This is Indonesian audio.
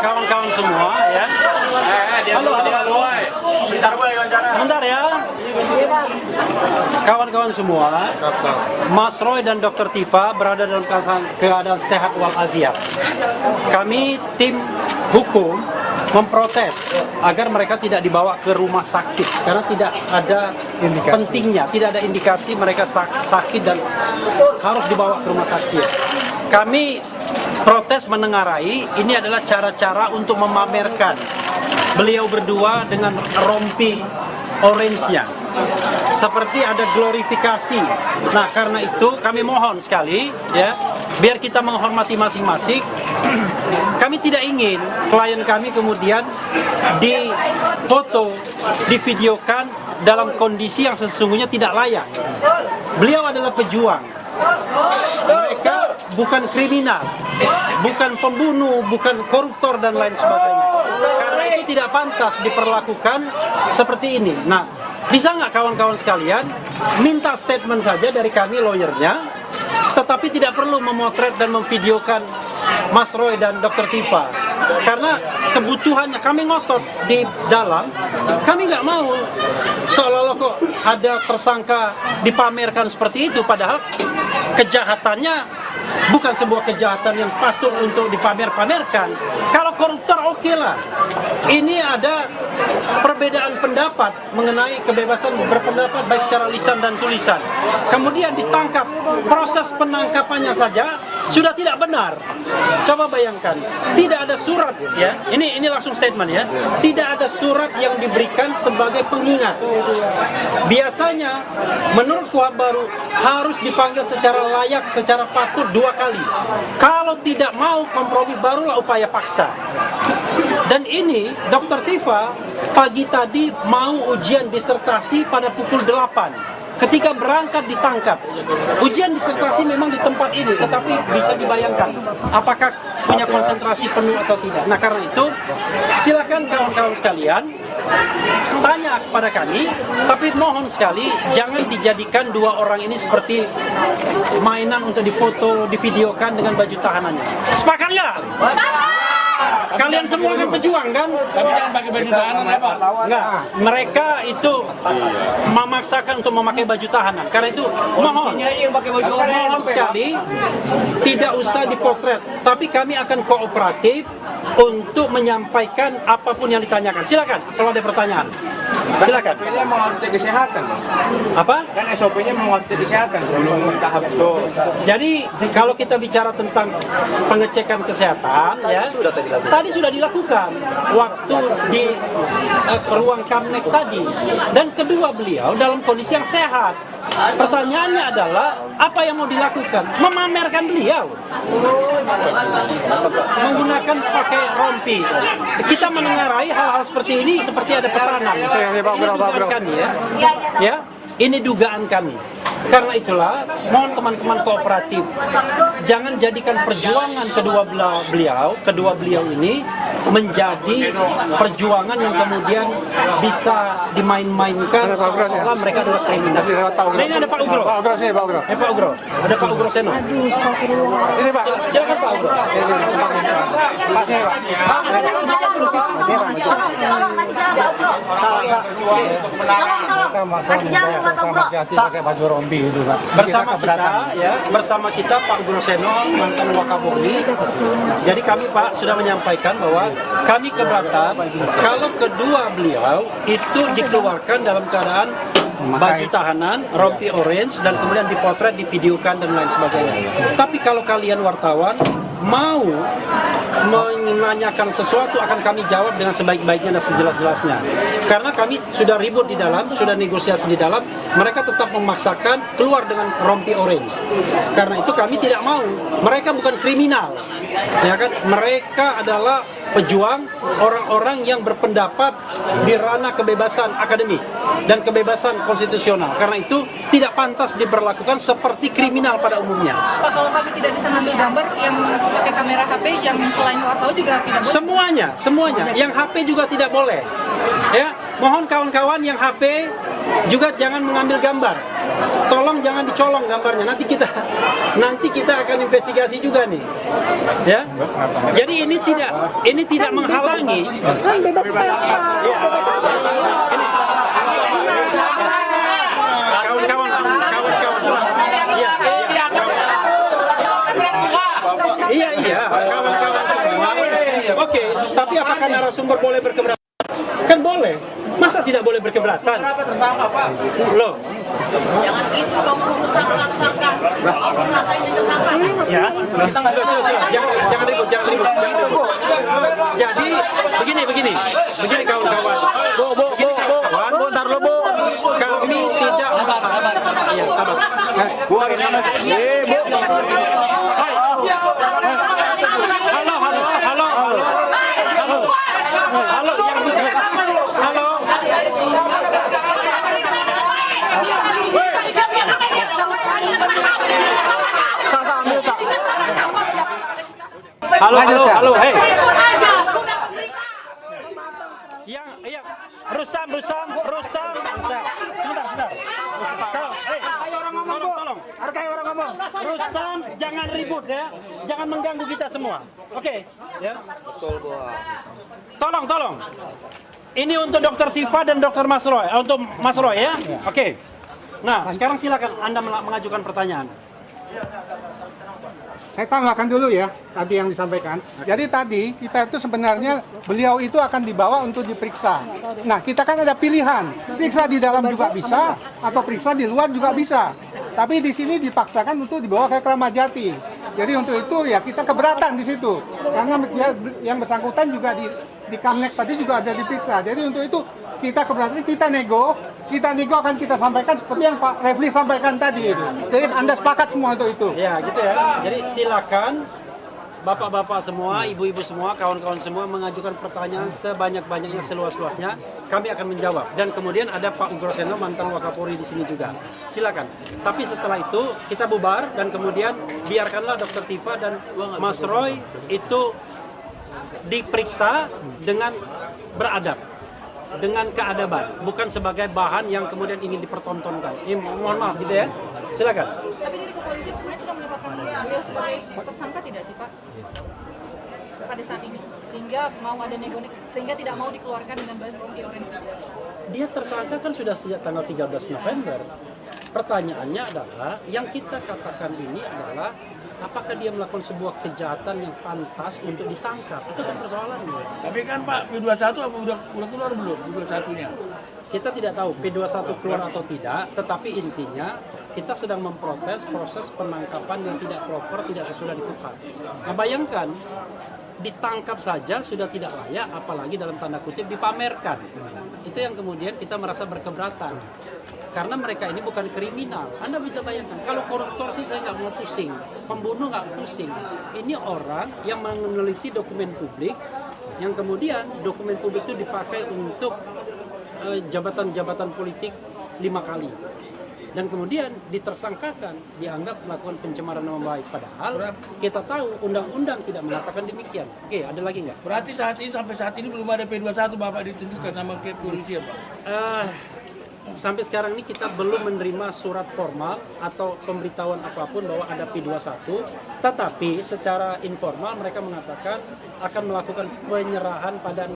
kawan-kawan semua ya. Halo. Sebentar ya. Kawan-kawan semua, Mas Roy dan Dr. Tifa berada dalam keadaan sehat walafiat. Kami tim hukum memprotes agar mereka tidak dibawa ke rumah sakit karena tidak ada pentingnya, tidak ada indikasi mereka sakit dan harus dibawa ke rumah sakit. Kami protes menengarai ini adalah cara-cara untuk memamerkan beliau berdua dengan rompi orange-nya. Seperti ada glorifikasi. Nah, karena itu kami mohon sekali ya, biar kita menghormati masing-masing. Kami tidak ingin klien kami kemudian difoto, divideokan dalam kondisi yang sesungguhnya tidak layak. Beliau adalah pejuang. Mereka bukan kriminal, bukan pembunuh, bukan koruptor dan lain sebagainya. Karena itu tidak pantas diperlakukan seperti ini. Nah, bisa nggak kawan-kawan sekalian minta statement saja dari kami lawyernya, tetapi tidak perlu memotret dan memvideokan Mas Roy dan Dr. Tifa. Karena kebutuhannya kami ngotot di dalam, kami nggak mau seolah-olah kok ada tersangka dipamerkan seperti itu, padahal kejahatannya bukan sebuah kejahatan yang patut untuk dipamer-pamerkan. Kalau koruptor oke lah. Ini ada perbedaan pendapat mengenai kebebasan berpendapat baik secara lisan dan tulisan. Kemudian ditangkap, proses penangkapannya saja sudah tidak benar. Coba bayangkan, tidak ada surat ya. Ini langsung statement ya. Tidak ada surat yang diberikan sebagai pengingat. Biasanya menurut KUHP baru harus dipanggil secara layak, secara patut 2 kali. Kalau tidak mau kompromi barulah upaya paksa. Dan ini Dr. Tifa pagi tadi mau ujian disertasi pada pukul 8. Ketika berangkat ditangkap. Ujian disertasi memang di tempat ini, tetapi bisa dibayangkan apakah punya konsentrasi penuh atau tidak. Nah, karena itu silakan kawan-kawan sekalian tanya kepada kami, tapi mohon sekali jangan dijadikan 2 orang ini seperti mainan untuk difoto, divideokan dengan baju tahanannya. Sepakat ya? Kalian semua kan pejuang kan? Tapi jangan pakai baju tahanan ya Pak? Enggak, mereka itu memaksakan untuk memakai baju tahanan. Karena itu mohon sekali tidak usah dipotret, tapi kami akan kooperatif untuk menyampaikan apapun yang ditanyakan. Silakan kalau ada pertanyaan. Silakan. SOP-nya mau cek kesehatan. Apa? Kan SOP-nya mau cek kesehatan sebelum tahap itu. Jadi kalau kita bicara tentang pengecekan kesehatan ya, tadi sudah dilakukan waktu di ruang Kamnek tadi, dan kedua beliau dalam kondisi yang sehat. Pertanyaannya adalah apa yang mau dilakukan? Memamerkan beliau menggunakan pakai rompi. Kita menengarai hal-hal seperti ini seperti ada pesanan. Ini dugaan kami ya. Ini dugaan kami. Karena itulah, mohon teman-teman kooperatif, jangan jadikan perjuangan kedua beliau ini menjadi perjuangan yang kemudian bisa dimain-mainkan seolah mereka adalah kriminal. Nah, ini ada Pak Ugro. Pak Ugro sini, Pak Ugro. Pak Ugro, ada Pak Ugro Seno. Sini Pak. Silakan Pak Ugro. Pak sini Pak. Pakai baju rompi itu Pak. Bersama kita Pak Ugro Seno, mantan Wakapolri. Jadi kami Pak sudah menyampaikan bahwa kami keberatan kalau kedua beliau itu dikeluarkan dalam keadaan baju tahanan, rompi orange, dan kemudian dipotret, divideokan dan lain sebagainya. Tapi kalau kalian wartawan mau menanyakan sesuatu, akan kami jawab dengan sebaik-baiknya dan sejelas-jelasnya. Karena kami sudah ribut di dalam, sudah negosiasi di dalam, mereka tetap memaksakan keluar dengan rompi orange. Karena itu kami tidak mau. Mereka bukan kriminal, ya kan? Mereka adalah pejuang, orang-orang yang berpendapat di ranah kebebasan akademik dan kebebasan konstitusional. Karena itu tidak pantas diberlakukan seperti kriminal pada umumnya. Pak, kalau kami tidak bisa ngambil gambar yang pakai kamera HP, yang selain wartawan juga tidak boleh? Semuanya. Yang HP juga tidak boleh. Ya, mohon kawan-kawan yang HP juga jangan mengambil gambar. tolong jangan dicolong gambarnya. Nanti kita akan investigasi juga nih. Ya. Jadi ini tidak menghalangi. Kan bebas pers, Pak. Kawan-kawan. Iya, kawan-kawan semua. Oke, tapi apakah narasumber boleh berkeberatan? Kan boleh. Masa tidak boleh berkeberatan? Loh. Jangan gitu dong, tersangka. Aku ngerasain tersangka. Ya, jangan ribut. Jadi begini kawan-kawan. Bu, ntar lo bu. Kami tidak. Iya, sabar. Halo, hei. Yang Rustam. Sebentar. Tolong. Rustam, jangan ribut ya. Jangan mengganggu kita semua. Oke, ya. Tolong. Ini untuk Dr. Tifa dan Dr. Mas Roy. Untuk Mas Roy ya. Oke. Nah, sekarang silakan Anda mengajukan pertanyaan. Saya tambahkan dulu ya tadi yang disampaikan. Jadi tadi kita itu sebenarnya beliau itu akan dibawa untuk diperiksa. Nah, kita kan ada pilihan, periksa di dalam juga bisa atau periksa di luar juga bisa. Tapi di sini dipaksakan untuk dibawa ke Kramat Jati. Jadi untuk itu ya kita keberatan di situ. Karena yang bersangkutan juga di Kamnek tadi juga ada diperiksa. Jadi untuk itu kita keberatan, kita nego akan kita sampaikan seperti yang Pak Refli sampaikan tadi itu. Jadi Anda sepakat semua untuk itu. Ya, gitu ya. Jadi silakan bapak-bapak semua, ibu-ibu semua, kawan-kawan semua mengajukan pertanyaan sebanyak-banyaknya, seluas-luasnya. Kami akan menjawab. Dan kemudian ada Pak Ugroseno, mantan Wakapolri di sini juga. Silakan. Tapi setelah itu kita bubar dan kemudian biarkanlah Dr. Tifa dan Mas Roy itu diperiksa dengan beradab, dengan keadaban, bukan sebagai bahan yang kemudian ingin dipertontonkan. Mohon maaf gitu ya. Silakan. Tapi dari kepolisian sebenarnya sudah menetapkan beliau sebagai tersangka tidak sih Pak? Pada saat ini, sehingga mau ada sehingga tidak mau dikeluarkan dengan rompi orange. Dia tersangka kan sudah sejak tanggal 13 November. Pertanyaannya adalah, yang kita katakan ini adalah apakah dia melakukan sebuah kejahatan yang pantas untuk ditangkap? Itu kan persoalannya. Tapi kan Pak, P21 apa udah keluar belum P21-nya? Kita tidak tahu P21 keluar atau tidak, tetapi intinya kita sedang memprotes proses penangkapan yang tidak proper, tidak sesudah dikukat. Nah, bayangkan ditangkap saja sudah tidak layak, apalagi dalam tanda kutip dipamerkan. Itu yang kemudian kita merasa berkeberatan. Karena mereka ini bukan kriminal. Anda bisa bayangkan, kalau koruptor sih saya nggak mau pusing, pembunuh nggak pusing. Ini orang yang meneliti dokumen publik, yang kemudian dokumen publik itu dipakai untuk jabatan-jabatan politik 5 kali. Dan kemudian ditersangkakan, dianggap melakukan pencemaran nama baik. Padahal kita tahu undang-undang tidak mengatakan demikian. Oke, ada lagi nggak? Berarti sampai saat ini belum ada P21 Bapak ditunjukkan sama kepolisian Pak? Sampai sekarang ini kita belum menerima surat formal atau pemberitahuan apapun bahwa ada P21, tetapi secara informal mereka mengatakan akan melakukan penyerahan pada